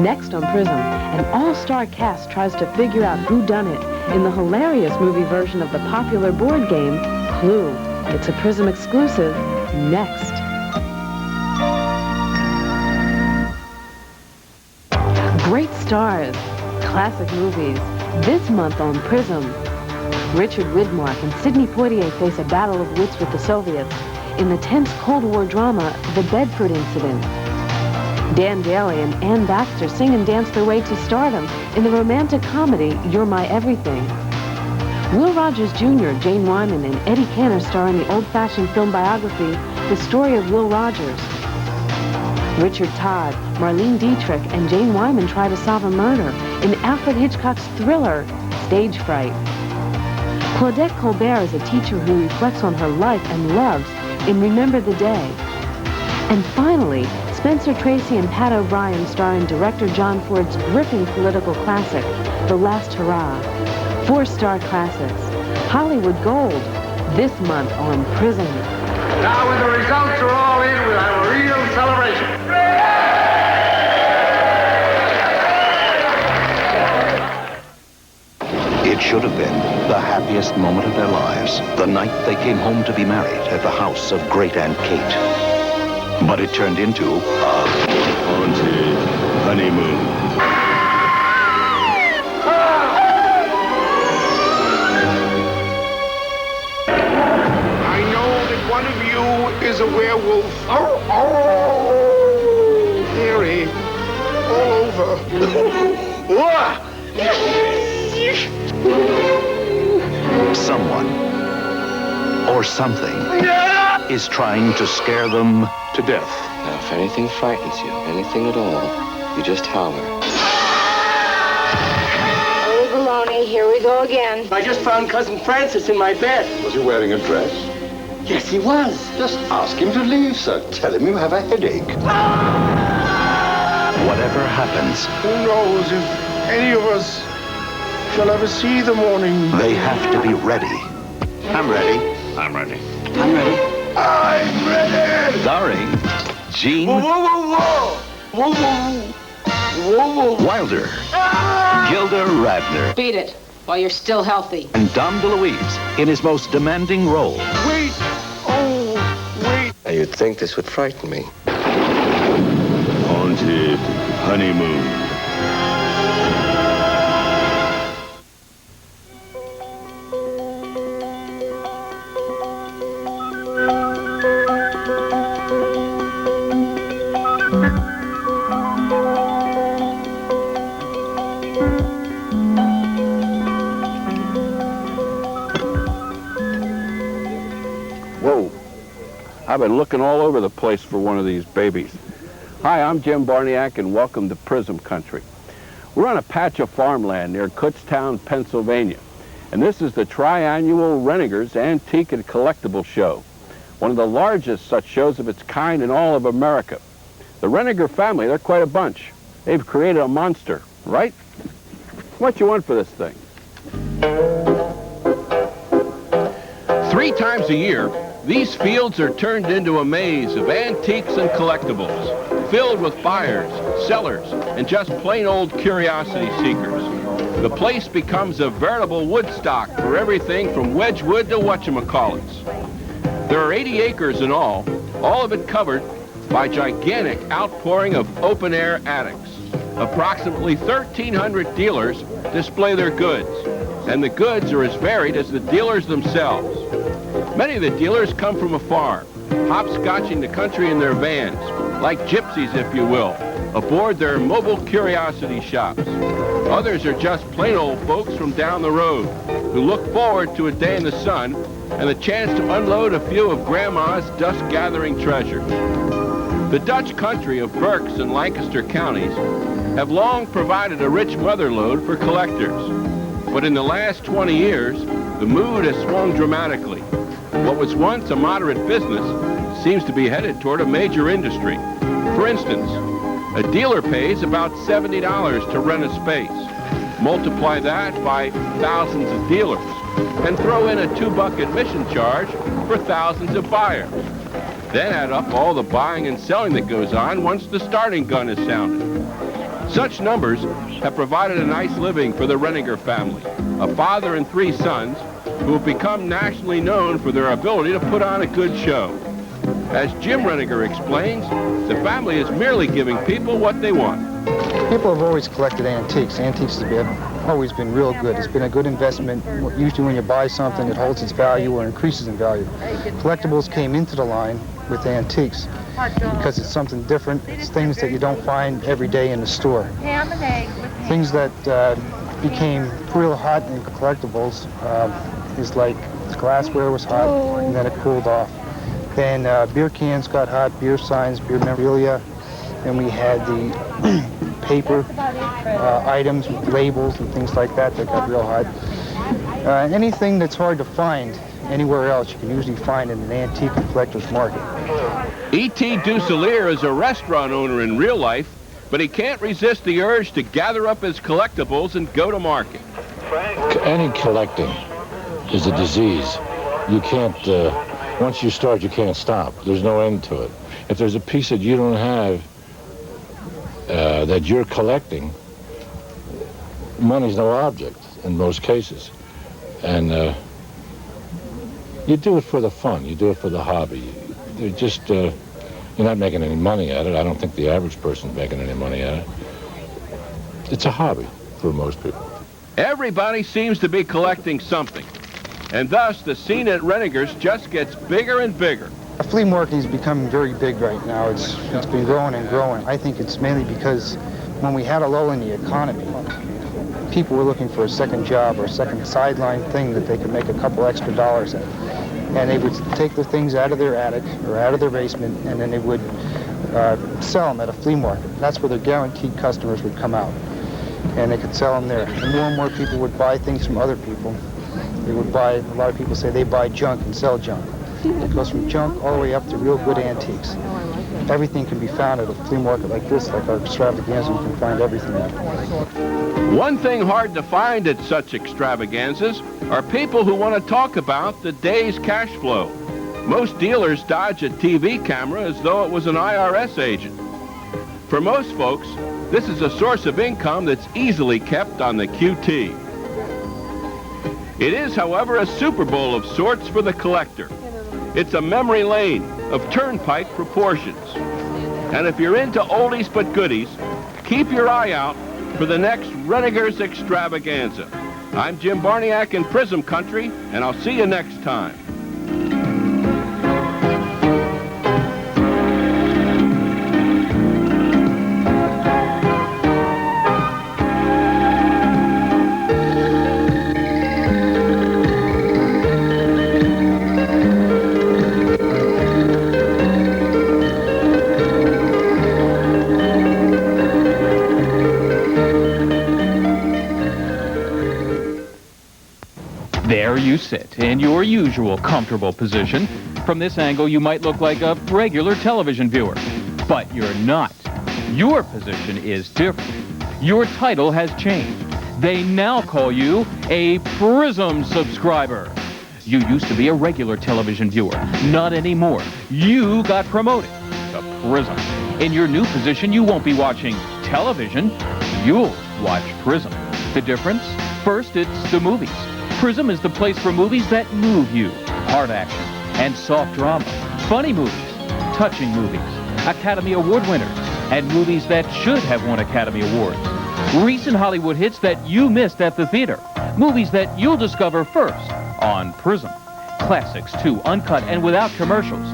Next on PRISM, an all-star cast tries to figure out who done it in the hilarious movie version of the popular board game, Clue. It's a PRISM exclusive. Next. Great stars, classic movies. This month on PRISM, Richard Widmark and Sidney Poitier face a battle of wits with the Soviets in the tense Cold War drama, The Bedford Incident. Dan Daly and Ann Baxter sing and dance their way to stardom in the romantic comedy, You're My Everything. Will Rogers Jr., Jane Wyman, and Eddie Cantor star in the old-fashioned film biography, The Story of Will Rogers. Richard Todd, Marlene Dietrich, and Jane Wyman try to solve a murder in Alfred Hitchcock's thriller, Stage Fright. Claudette Colbert is a teacher who reflects on her life and loves in Remember the Day. And finally, Spencer Tracy and Pat O'Brien star in director John Ford's gripping political classic, The Last Hurrah. 4-star classics. Hollywood Gold, this month on PRISM. Now when the results are all in, we'll have a real celebration. It should have been the happiest moment of their lives, the night they came home to be married at the house of Great Aunt Kate. But it turned into a haunted honeymoon. I know that one of you is a werewolf. Hairy, all over. Someone or something is trying to scare them to death. Now, if anything frightens you, anything at all, you just holler. Oh, baloney, here we go again. I just found Cousin Francis in my bed. Was he wearing a dress? Yes, he was. Just ask him to leave, sir. Tell him you have a headache. Whatever happens, Who knows if any of us shall ever see the morning? they have to be ready. I'm ready. I'm ready. I'm ready. I'm ready! Starring Gene Whoa, whoa, whoa, whoa! Whoa, whoa, whoa, whoa! Wilder, Gilda Radner, Beat it while you're still healthy. and Dom DeLuise in his most demanding role. Wait! Oh, wait! Now, you'd think this would frighten me. Haunted honeymoon. Whoa, I've been looking all over the place for one of these babies. Hi, I'm Jim Barniak and welcome to PRISM Country. We're on a patch of farmland near Kutztown, Pennsylvania, and this is the triannual Renninger's Antique and Collectible Show, one of the largest such shows of its kind in all of America. The Renninger family, they're quite a bunch. They've created a monster, right? What you want for this thing? 3 times a year, these fields are turned into a maze of antiques and collectibles, filled with buyers, sellers, and just plain old curiosity seekers. The place becomes a veritable Woodstock for everything from Wedgwood to whatchamacallits. There are 80 acres in all of it covered by gigantic outpouring of open-air attics. Approximately 1,300 dealers display their goods, and the goods are as varied as the dealers themselves. Many of the dealers come from afar, hopscotching the country in their vans, like gypsies, if you will, aboard their mobile curiosity shops. Others are just plain old folks from down the road who look forward to a day in the sun and the chance to unload a few of Grandma's dust-gathering treasures. The Dutch country of Berks and Lancaster counties have long provided a rich motherlode for collectors. But in the last 20 years, the mood has swung dramatically. What was once a moderate business seems to be headed toward a major industry. For instance, a dealer pays about $70 to rent a space. Multiply that by thousands of dealers, and throw in a $2 admission charge for thousands of buyers. Then add up all the buying and selling that goes on once the starting gun is sounded. Such numbers have provided a nice living for the Reniger family, a father and 3 sons who have become nationally known for their ability to put on a good show. As Jim Reniger explains, the family is merely giving people what they want. People have always collected antiques. Antiques have always been real good. It's been a good investment. Usually when you buy something, it holds its value or increases in value. Collectibles came into the line with antiques because it's something different. It's things that you don't find every day in the store. Things that became real hot in collectibles is like glassware was hot and then it cooled off. Then beer cans got hot, beer signs, beer memorabilia. Then we had the paper items with labels and things like that that got real hot. Anything that's hard to find anywhere else, you can usually find in an antique and collector's market. E.T. Duselier is a restaurant owner in real life, but he can't resist the urge to gather up his collectibles and go to market. Any collecting is a disease. You can't, once you start, you can't stop. There's no end to it. If there's a piece that you don't have that you're collecting, money's no object in most cases. And you do it for the fun. You do it for the hobby. You're not making any money at it. I don't think the average person's making any money at it. It's a hobby for most people. Everybody seems to be collecting something, and thus the scene at Reniger's just gets bigger and bigger. The flea market is becoming very big right now. It's been growing and growing. I think it's mainly because when we had a lull in the economy, people were looking for a second job or a second sideline thing that they could make a couple extra dollars at. And they would take the things out of their attic or out of their basement, and then they would sell them at a flea market. That's where their guaranteed customers would come out, and they could sell them there. And more people would buy things from other people. They would buy, a lot of people say they buy junk and sell junk. It goes from junk all the way up to real good antiques. Everything can be found at a flea market like this, like our extravaganza. You can find everything there. One thing hard to find at such extravaganzas are people who want to talk about the day's cash flow. Most dealers dodge a TV camera as though it was an IRS agent. For most folks, this is a source of income that's easily kept on the QT. It is, however, a Super Bowl of sorts for the collector. It's a memory lane of turnpike proportions. And if you're into oldies but goodies, keep your eye out for the next Reniger's extravaganza. I'm Jim Barniak in PRISM Country, and I'll see you next time. There you sit in your usual comfortable position. From this angle, you might look like a regular television viewer, but you're not. Your position is different. Your title has changed. They now call you a PRISM subscriber. You used to be a regular television viewer. Not anymore. You got promoted to PRISM. In your new position, you won't be watching television. You'll watch PRISM. The difference? First, it's the movies. PRISM is the place for movies that move you. Hard action and soft drama. Funny movies. Touching movies. Academy Award winners. And movies that should have won Academy Awards. Recent Hollywood hits that you missed at the theater. Movies that you'll discover first on PRISM. Classics, too, uncut and without commercials.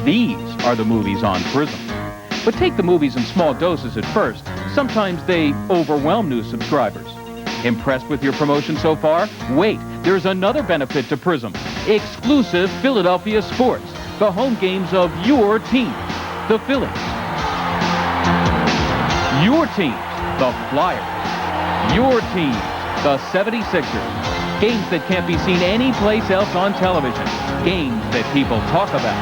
These are the movies on PRISM. But take the movies in small doses at first. Sometimes they overwhelm new subscribers. Impressed with your promotion so far? Wait, there's another benefit to PRISM. Exclusive Philadelphia sports. The home games of your team, the Phillies. Your team, the Flyers. Your team, the 76ers. Games that can't be seen anyplace else on television. Games that people talk about.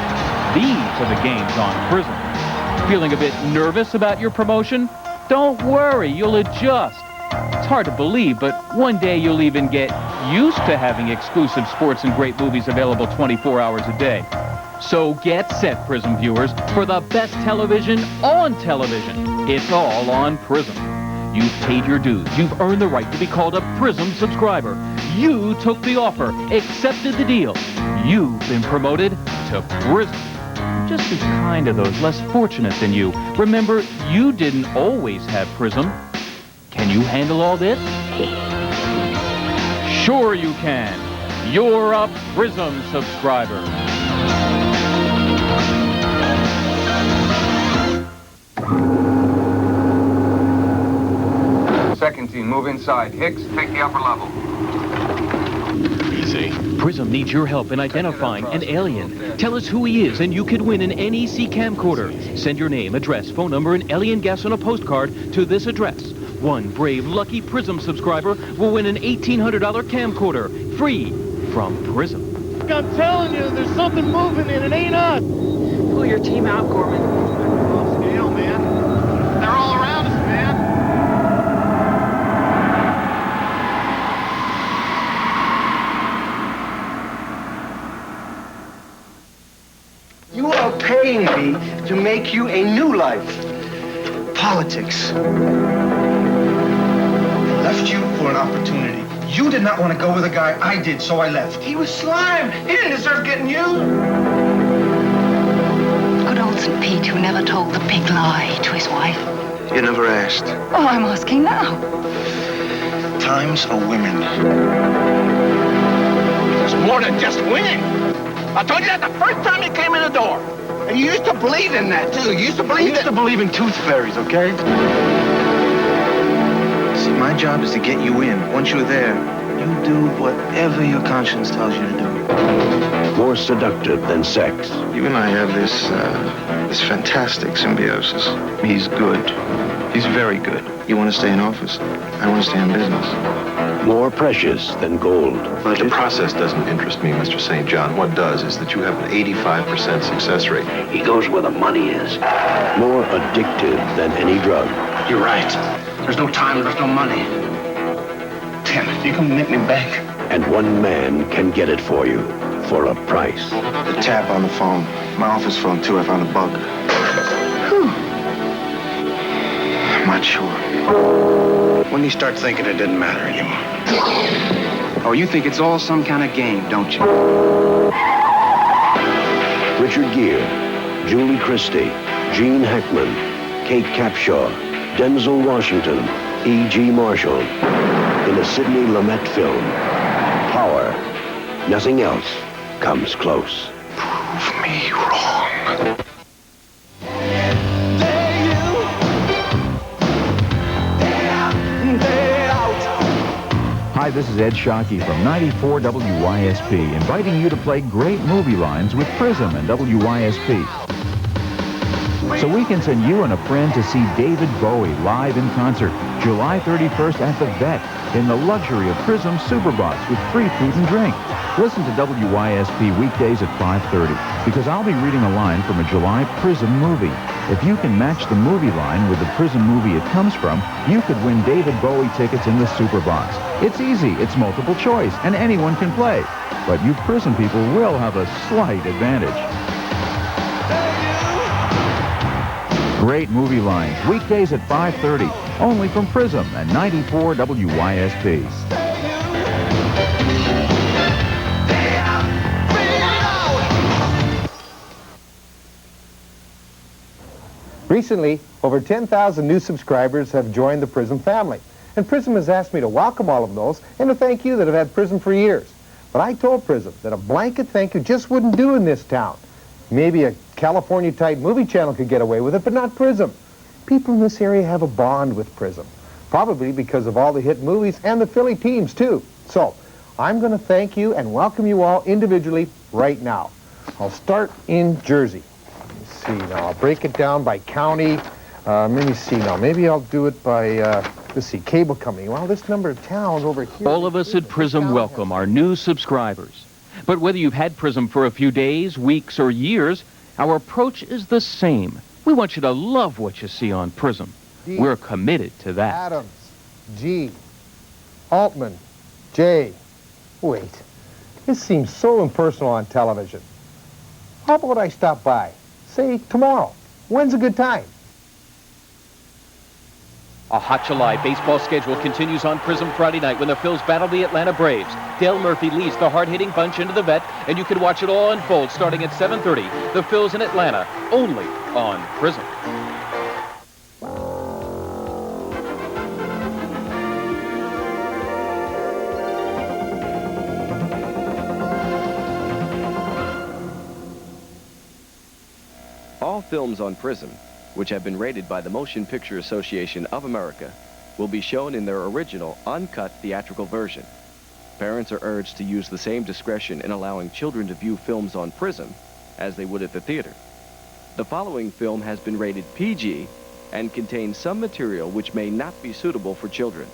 These are the games on PRISM. Feeling a bit nervous about your promotion? Don't worry, you'll adjust. It's hard to believe, but one day you'll even get used to having exclusive sports and great movies available 24 hours a day. So get set, PRISM viewers, for the best television on television. It's all on PRISM. You've paid your dues. You've earned the right to be called a PRISM subscriber. You took the offer, accepted the deal. You've been promoted to PRISM. Just be kind to those less fortunate than you. Remember, you didn't always have PRISM. Can you handle all this? Sure you can. You're a PRISM subscriber. Second team, move inside. Hicks, take the upper level. Easy. PRISM needs your help in identifying an alien. Tell us who he is and you could win an NEC camcorder. Send your name, address, phone number, and alien guess on a postcard to this address. One brave, lucky PRISM subscriber will win an $1,800 camcorder, free from PRISM. I'm telling you, there's something moving and it ain't us. Pull your team out, Gorman. Off scale, man. They're all around us, man. You are paying me to make you a new life. Politics. I left you for an opportunity. You did not want to go with a guy. I did, so I left. He was slime. He didn't deserve getting used. Good old St. Pete who never told the big lie to his wife. You never asked. Oh, I'm asking now. Times are women. There's more than just winning. I told you that the first time you came in the door. And you used to believe in that, too. You used to believe to believe in tooth fairies, okay? See, my job is to get you in. Once you're there, you do whatever your conscience tells you to do. More seductive than sex. You and I have this fantastic symbiosis. He's good. He's very good. You want to stay in office? I want to stay in business. More precious than gold. But the process doesn't interest me, Mr. St. John. What does is that you have an 85% success rate. He goes where the money is. More addictive than any drug. You're right. There's no time, there's no money. Damn it, you can make me bank. And one man can get it for you for a price. The tap on the phone. My office phone, too. I found a bug. Whew. I'm not sure. When do you start thinking it didn't matter anymore? Oh, you think it's all some kind of game, don't you? Richard Gere, Julie Christie, Gene Hackman, Kate Capshaw, Denzel Washington, E.G. Marshall, in a Sidney Lumet film. Power. Nothing else comes close. Prove me wrong. Hi, this is Ed Shockey from 94 WYSP, inviting you to play great movie lines with PRISM and WYSP. So we can send you and a friend to see David Bowie live in concert July 31st at the Vet in the luxury of PRISM Superbox with free food and drink. Listen to WYSP weekdays at 5:30 because I'll be reading a line from a July PRISM movie. If you can match the movie line with the PRISM movie it comes from, you could win David Bowie tickets in the Superbox. It's easy, it's multiple choice, and anyone can play. But you PRISM people will have a slight advantage. Great movie lines, weekdays at 5:30, only from PRISM and 94 WYSP. Recently, over 10,000 new subscribers have joined the PRISM family. And PRISM has asked me to welcome all of those and to thank you that have had PRISM for years. But I told PRISM that a blanket thank you just wouldn't do in this town. Maybe a California-type movie channel could get away with it, but not PRISM. People in this area have a bond with PRISM, probably because of all the hit movies and the Philly teams, too. So, I'm going to thank you and welcome you all individually right now. I'll start in Jersey. Let me see now. I'll break it down by county. Let me see now. Maybe I'll do it by, let's see, cable company. Well, this number of towns over here. All of us at PRISM welcome our new subscribers. But whether you've had PRISM for a few days, weeks, or years, our approach is the same. We want you to love what you see on PRISM. We're committed to that. Adams, G, Altman, J. Wait, this seems so impersonal on television. How about I stop by? Say tomorrow. When's a good time? A hot July baseball schedule continues on Prism Friday night when the Phils battle the Atlanta Braves. Dale Murphy leads the hard-hitting bunch into the vet, and you can watch it all unfold starting at 7:30. The Phils in Atlanta, only on Prism. All films on Prism, which have been rated by the Motion Picture Association of America, will be shown in their original, uncut theatrical version. Parents are urged to use the same discretion in allowing children to view films on Prism as they would at the theater. The following film has been rated PG and contains some material which may not be suitable for children.